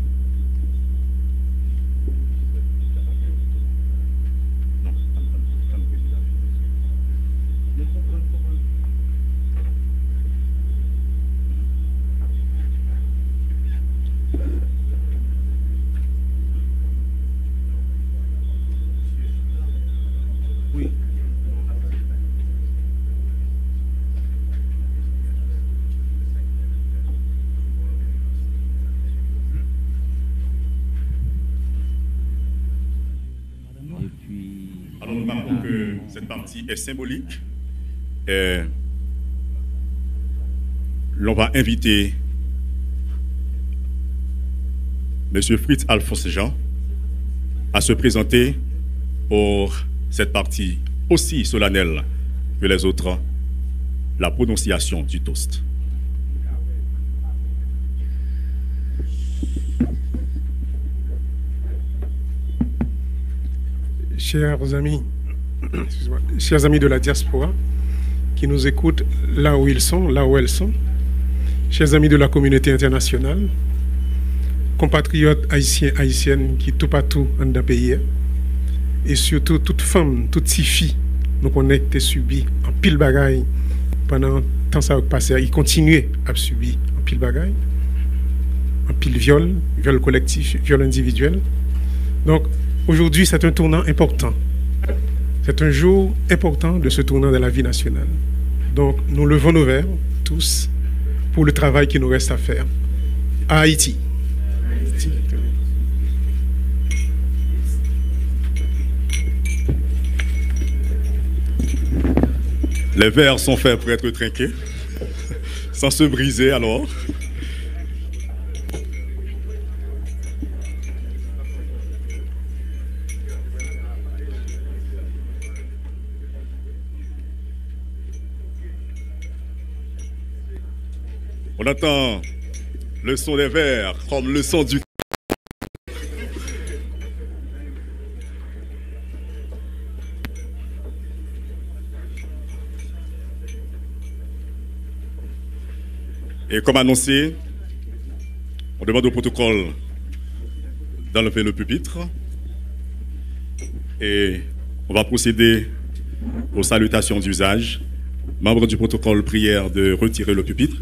Alors nous marquons que cette partie est symbolique. Et l'on va inviter M. Fritz Alphonse Jean à se présenter pour cette partie aussi solennelle que les autres, la prononciation du toast. Chers amis de la diaspora qui nous écoutent là où ils sont, là où elles sont, chers amis de la communauté internationale, compatriotes haïtiens, haïtiennes qui tout partout en d'un pays, et surtout toutes femmes, toutes ces filles, nous connaissons été subies en pile bagaille pendant tant ça a passé, ils continuent à subir en pile bagaille, en pile viol collectif, viol individuel. Donc aujourd'hui, c'est un tournant important. C'est un jour important de ce tournant de la vie nationale. Donc, nous levons nos verres, tous, pour le travail qui nous reste à faire à Haïti. Les verres sont faits pour être trinqués, sans se briser alors. On entend le son des verres comme le son du... Et comme annoncé, on demande au protocole d'enlever le pupitre et on va procéder aux salutations d'usage. Membres du protocole, prière de retirer le pupitre.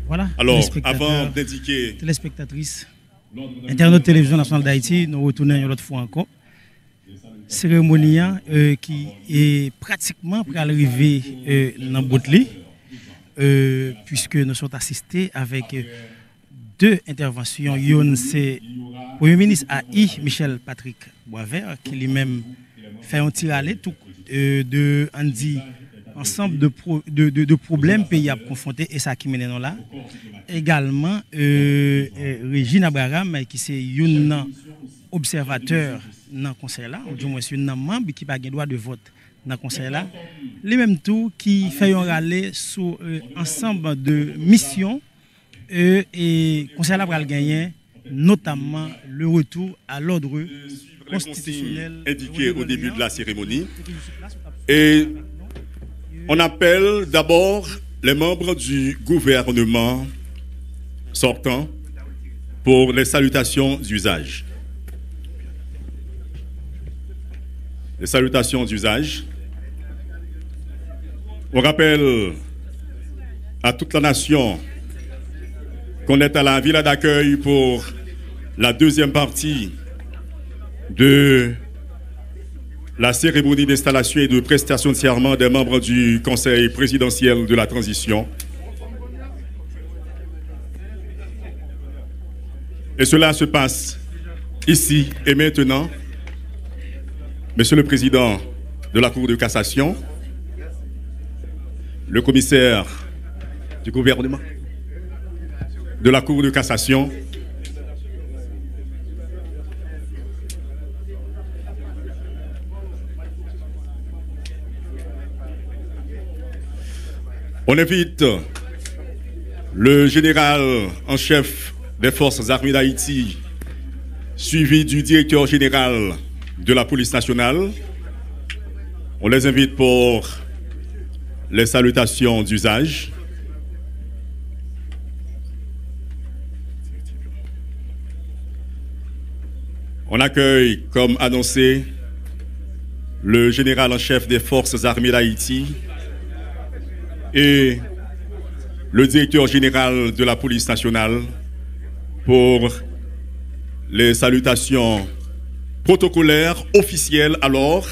Voilà. Alors, avant d'indiquer... Téléspectatrices, internautes télévision nationale d'Haïti, nous retournons une autre fois encore. Cérémonie qui est pratiquement pour arriver dans Boutli, puisque nous sommes assistés avec deux interventions. Une, c'est le Premier ministre AI, Michel Patrick Boisvert, qui lui-même fait un tir à l'étoile de Andy. Ensemble de problèmes pays à confronter et ça qui mène là. Également, Régine Abraham, qui c'est un observateur dans le conseil là, ou du moins c'est un membre qui n'a pas le droit de vote dans le conseil là. Les mêmes tout qui fait un rallye sur ensemble de missions et le conseil là va gagner, notamment le retour à l'ordre constitutionnel indiqué au début de la cérémonie. Et on appelle d'abord les membres du gouvernement sortant pour les salutations d'usage. Les salutations d'usage. On rappelle à toute la nation qu'on est à la villa d'accueil pour la deuxième partie de la cérémonie d'installation et de prestation de serment des membres du Conseil présidentiel de la transition. Et cela se passe ici et maintenant. Monsieur le Président de la Cour de cassation, le commissaire du gouvernement de la Cour de cassation, on invite le général en chef des forces armées d'Haïti, suivi du directeur général de la police nationale. On les invite pour les salutations d'usage. On accueille, comme annoncé, le général en chef des forces armées d'Haïti et le directeur général de la police nationale pour les salutations protocolaires officielles alors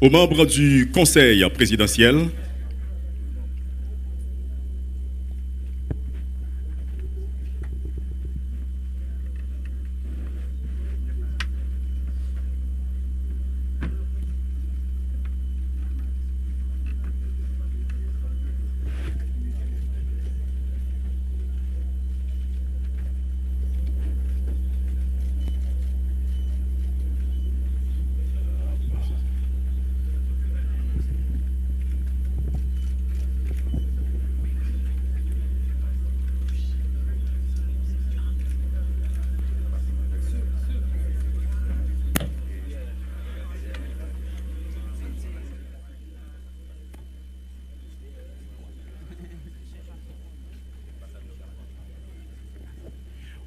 aux membres du Conseil présidentiel.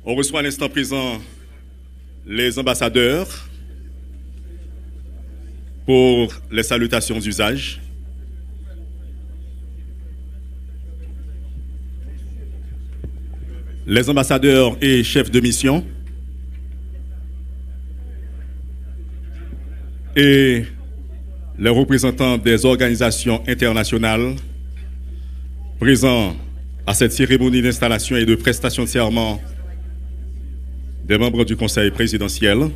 On reçoit à l'instant présent les ambassadeurs pour les salutations d'usage. Les ambassadeurs et chefs de mission et les représentants des organisations internationales présents à cette cérémonie d'installation et de prestation de serment des membres du Conseil présidentiel.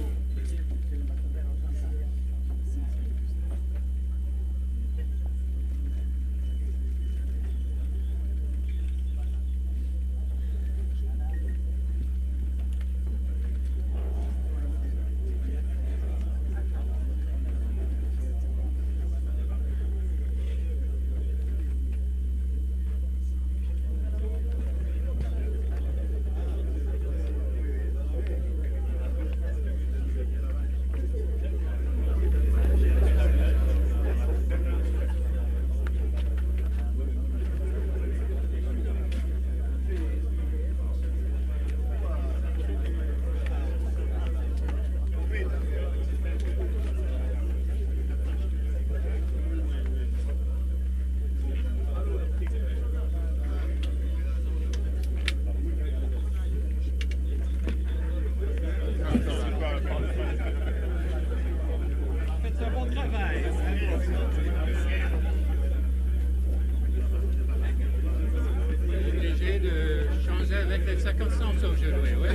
avec les circonstances aujourd'hui, oui.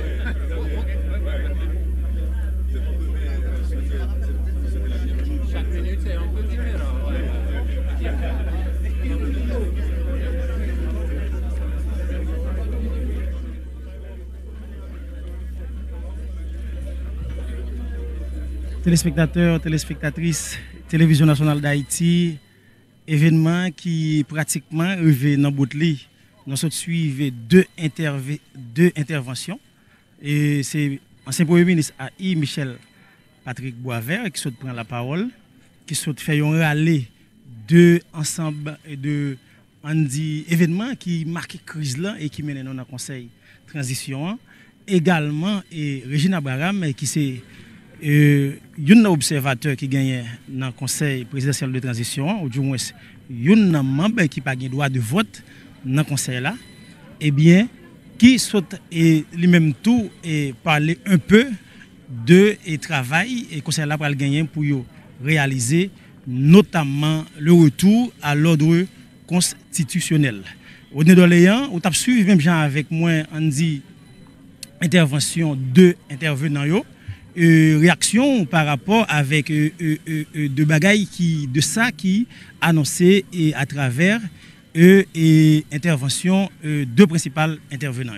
Chaque minute, c'est un peu différent. Ouais. Téléspectateurs, téléspectatrices, Télévision nationale d'Haïti, événement qui pratiquement arrivé dans Boutli. Nous avons suivi deux interventions. Et c'est l'ancien Premier ministre AI, Michel Patrick Boisvert, qui prend la parole, qui fait un rallye de ensemble de événements qui marquent la crise là et qui mènent dans le conseil transition. Également, et Régine Abraham, qui c'est un observateur qui gagne dans le conseil présidentiel de transition, ou du moins un membre qui n'a pas de droit de vote dans le conseil là, eh bien, qui saute et lui-même tout et parler un peu de travail et conseil là pour le gagner pour réaliser notamment le retour à l'ordre constitutionnel. Au Nédoléan, on t'a suivi même gens avec moi on dit intervention de intervenants yo. Réaction par rapport avec de bagailles de ça qui annoncé et à travers intervention de principales intervenants.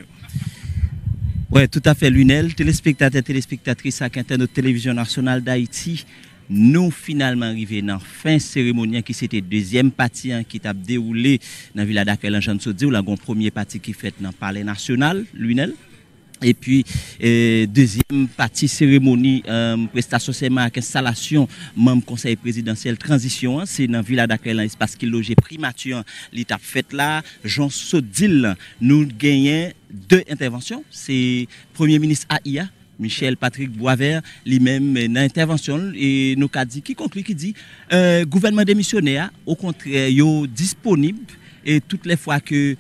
Oui, tout à fait, Lunel. Téléspectateurs, téléspectatrices à notre télévision nationale d'Haïti, nous finalement arrivés dans la fin cérémonie qui c'était deuxième partie qui a déroulé dans la ville d'Akel en Jean-Sodi, où la première partie qui fait dans le palais national, Lunel. Et puis, deuxième partie cérémonie, prestation serment avec installation, membre conseil présidentiel transition, c'est dans la ville d'Akel, espace qui loge primature, l'étape faite là, Jean Sodil, nous gagnons deux interventions, c'est Premier ministre AIA, Michel Patrick Boisvert, lui-même dans l'intervention, et nous a dit, qui conclut, qui dit, gouvernement démissionnaire, au contraire, est disponible, et toutes les fois que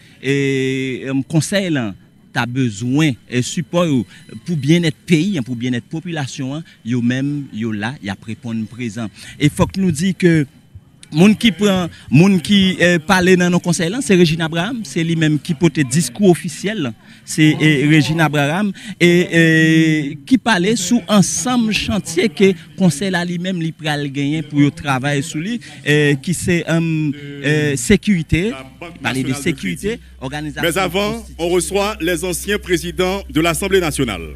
conseil là, tu as besoin de support pour bien-être pays, pour bien-être population, yo même yo là, y a répondre présent. Et il faut que nous disions que moun qui parle dans nos conseils c'est Régine Abraham, c'est lui-même qui porte discours officiel, c'est Régine Abraham et qui parlait sous ensemble chantier que conseil là lui-même li pral gagner pour travailler sur lui qui c'est sécurité, parler de sécurité, organisation. Mais avant, on reçoit les anciens présidents de l'Assemblée nationale.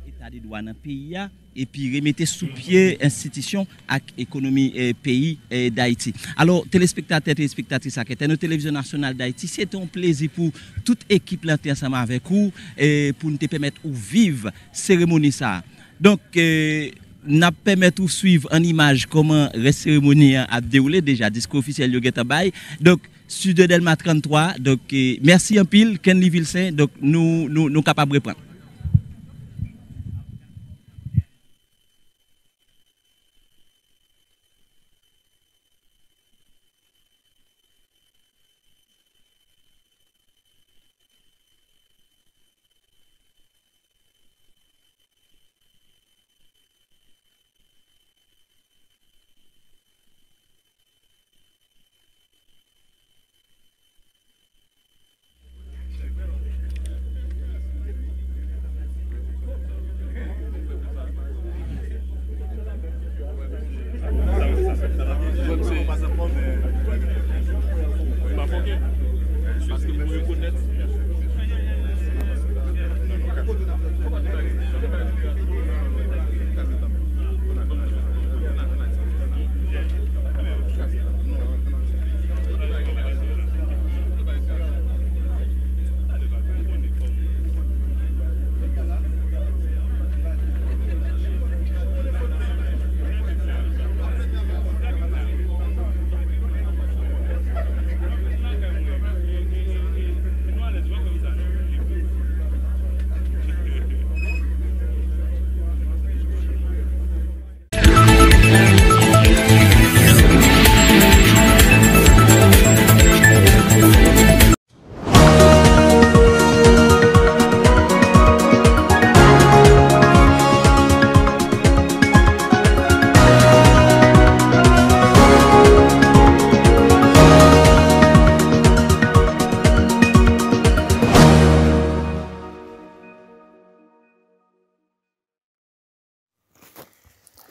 État des droits dans le pays et puis remettre sous pied institution et économie pays d'Haïti. Alors, téléspectateurs, téléspectatrices à notre télévision nationale d'Haïti, c'est un plaisir pour toute équipe là ensemble avec vous et pour nous permettre de vivre cérémonie ça. Donc, nous permettre de suivre en image comment la cérémonie a déroulé déjà, discours officiel de Getabay. Donc, Studio Delma 33, donc merci un pile, Kenny Vilsain, donc nous capables de reprendre.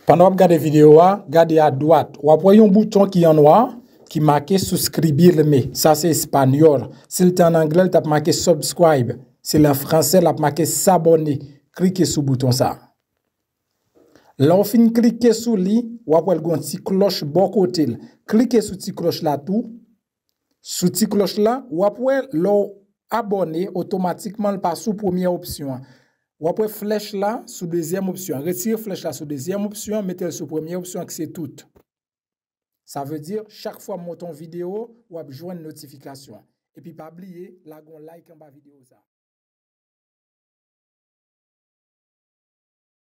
Pendant que vous regardez la vidéo, regardez à droite. Vous voyez un bouton qui est en noir qui marque souscribirme. Ça, c'est espagnol. Si c'est en anglais, tu as marqué subscribe. C'est en français, tu as marqué s'abonner. Cliquez sur le bouton ça. Là, on finit de cliquer sur lui, vous avez une petite cloche bon côté. Cliquez sur cette cloche là tout. Sur cette cloche là, vous avez abonner automatiquement le passe sous première option. Vous avez flèche là sous deuxième option. Retirez flèche là sous deuxième option, mettez-le sous première option que c'est tout. Ça veut dire chaque fois que je monte une vidéo, vous avez besoin de notification. Et puis pas oublier, là, like en bas vidéo ça.